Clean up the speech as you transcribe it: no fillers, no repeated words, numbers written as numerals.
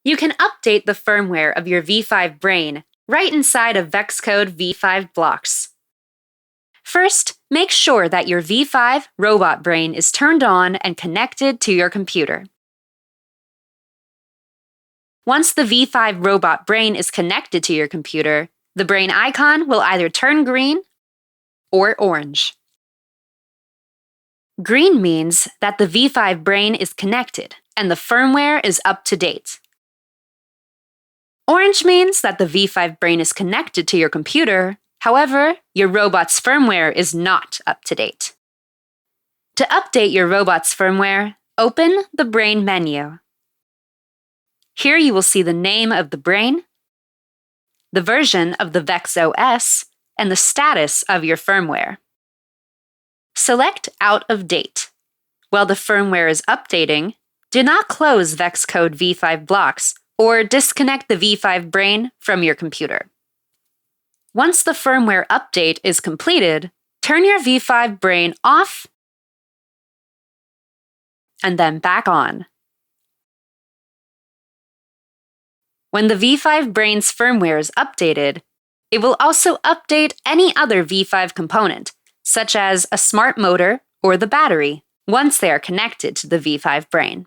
You can update the firmware of your V5 brain right inside of VEX Code V5 blocks. First, make sure that your V5 robot brain is turned on and connected to your computer. Once the V5 robot brain is connected to your computer, the brain icon will either turn green or orange. Green means that the V5 brain is connected and the firmware is up to date. Orange means that the V5 brain is connected to your computer, however, your robot's firmware is not up to date. To update your robot's firmware, open the Brain menu. Here you will see the name of the brain, the version of the VEX OS, and the status of your firmware. Select Out of Date. While the firmware is updating, do not close VEX Code V5 blocks or disconnect the V5 brain from your computer. Once the firmware update is completed, turn your V5 brain off and then back on. When the V5 brain's firmware is updated, it will also update any other V5 component, such as a smart motor or the battery, once they are connected to the V5 brain.